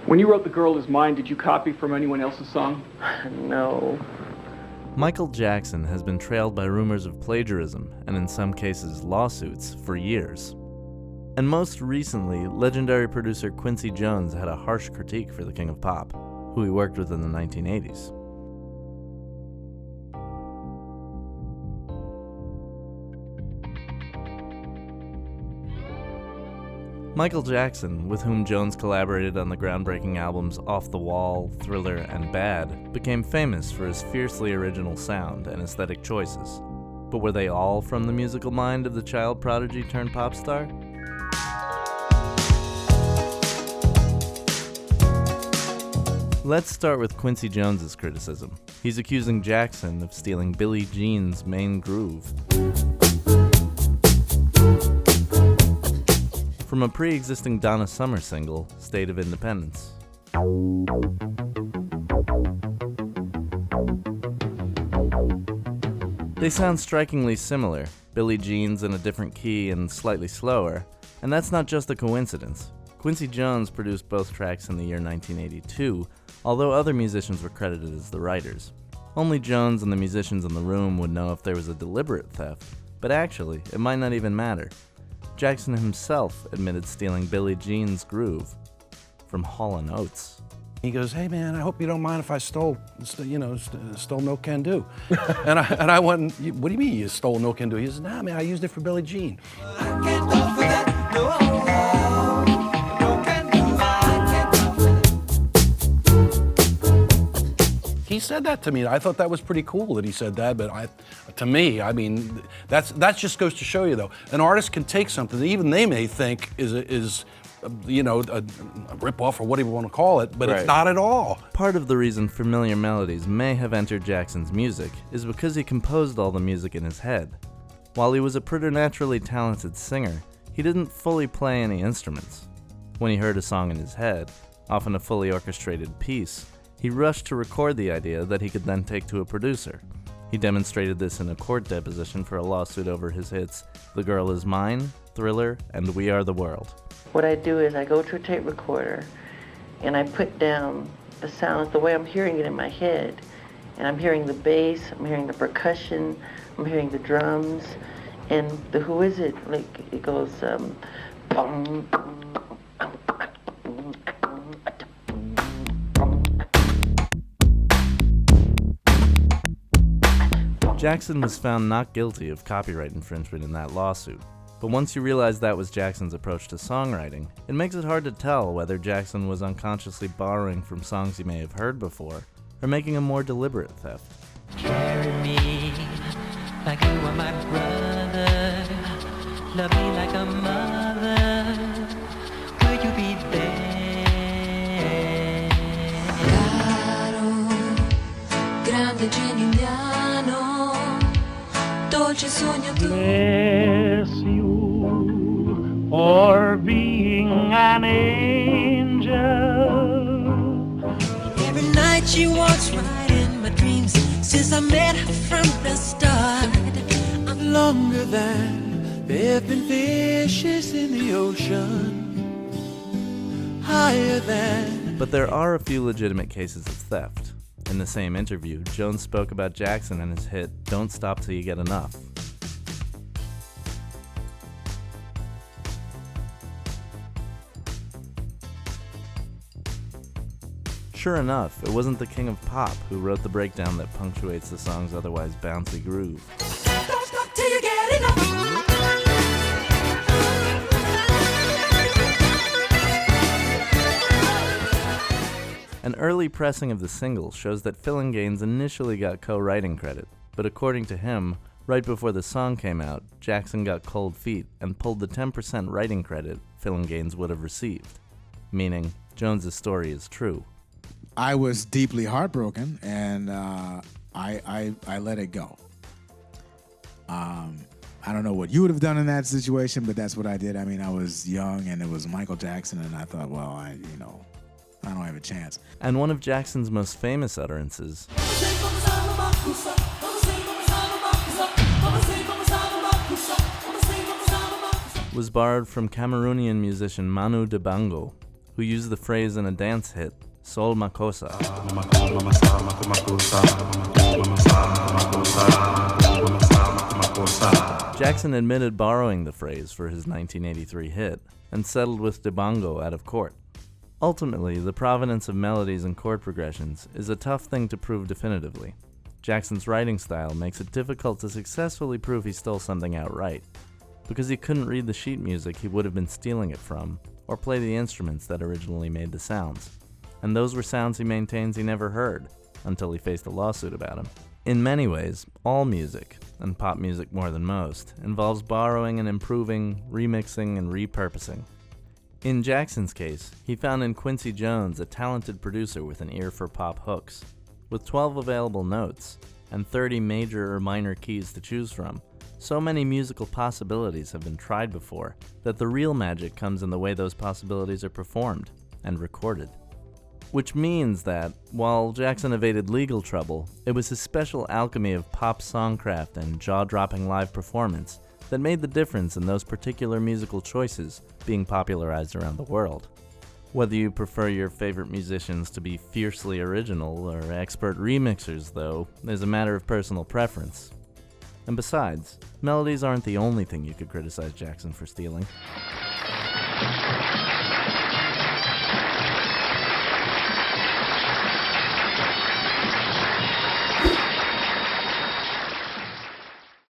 When you wrote The Girl Is Mine, did you copy from anyone else's song? No. Michael Jackson has been trailed by rumors of plagiarism, and in some cases lawsuits, for years. And most recently, legendary producer Quincy Jones had a harsh critique for the King of Pop, who he worked with in the 1980s. Michael Jackson, with whom Jones collaborated on the groundbreaking albums Off the Wall, Thriller, and Bad, became famous for his fiercely original sound and aesthetic choices. But were they all from the musical mind of the child prodigy turned pop star? Let's start with Quincy Jones's criticism. He's accusing Jackson of stealing Billie Jean's main groove from a pre-existing Donna Summer single, State of Independence. They sound strikingly similar, Billie Jean's in a different key and slightly slower, and that's not just a coincidence. Quincy Jones produced both tracks in the year 1982, although other musicians were credited as the writers. Only Jones and the musicians in the room would know if there was a deliberate theft, but actually, it might not even matter. Jackson himself admitted stealing Billie Jean's groove from Hall & Oates. He goes, "Hey man, I hope you don't mind if I stole No Can Do." and I went, "What do you mean you stole No Can Do?" He says, "Nah man, I used it for Billie Jean." He said that to me. I thought that was pretty cool that he said that, but to me, I mean, that just goes to show you though, an artist can take something that even they may think is a rip-off or whatever you want to call it, but It's not at all. Part of the reason familiar melodies may have entered Jackson's music is because he composed all the music in his head. While he was a preternaturally talented singer, he didn't fully play any instruments. When he heard a song in his head, often a fully orchestrated piece, he rushed to record the idea that he could then take to a producer. He demonstrated this in a court deposition for a lawsuit over his hits The Girl Is Mine, Thriller, and We Are the World. What I do is I go to a tape recorder and I put down the sounds the way I'm hearing it in my head. And I'm hearing the bass, I'm hearing the percussion, I'm hearing the drums, and the who is it? Like it goes bum, Jackson was found not guilty of copyright infringement in that lawsuit. But once you realize that was Jackson's approach to songwriting, it makes it hard to tell whether Jackson was unconsciously borrowing from songs he may have heard before, or making a more deliberate theft. Carry me like you are my brother, love me like a mother, could you be there? Caro, grande genio indiano, dolce sogno tu. Bless you for being an angel. Every night she walks right in my dreams since I met her from the start. I'm longer than there have been fishes in the ocean, higher than. But there are a few legitimate cases of theft. In the same interview, Jones spoke about Jackson and his hit Don't Stop Till You Get Enough. Sure enough, it wasn't the King of Pop who wrote the breakdown that punctuates the song's otherwise bouncy groove. Don't stop till you get enough. An early pressing of the single shows that Philin Gaines initially got co-writing credit, but according to him, right before the song came out, Jackson got cold feet and pulled the 10% writing credit Philin Gaines would have received, meaning Jones's story is true. I was deeply heartbroken, and I let it go. I don't know what you would have done in that situation, but that's what I did. I mean, I was young, and it was Michael Jackson, and I thought, well, I don't have a chance. And one of Jackson's most famous utterances was borrowed from Cameroonian musician Manu Dibango, who used the phrase in a dance hit, Sol Makosa. Jackson admitted borrowing the phrase for his 1983 hit and settled with Dibango out of court. Ultimately, the provenance of melodies and chord progressions is a tough thing to prove definitively. Jackson's writing style makes it difficult to successfully prove he stole something outright, because he couldn't read the sheet music he would have been stealing it from, or play the instruments that originally made the sounds. And those were sounds he maintains he never heard, until he faced a lawsuit about him. In many ways, all music, and pop music more than most, involves borrowing and improving, remixing and repurposing. In Jackson's case, he found in Quincy Jones a talented producer with an ear for pop hooks. With 12 available notes, and 30 major or minor keys to choose from, so many musical possibilities have been tried before that the real magic comes in the way those possibilities are performed and recorded. Which means that, while Jackson evaded legal trouble, it was his special alchemy of pop songcraft and jaw-dropping live performance that made the difference in those particular musical choices being popularized around the world. Whether you prefer your favorite musicians to be fiercely original or expert remixers, though, is a matter of personal preference. And besides, melodies aren't the only thing you could criticize Jackson for stealing.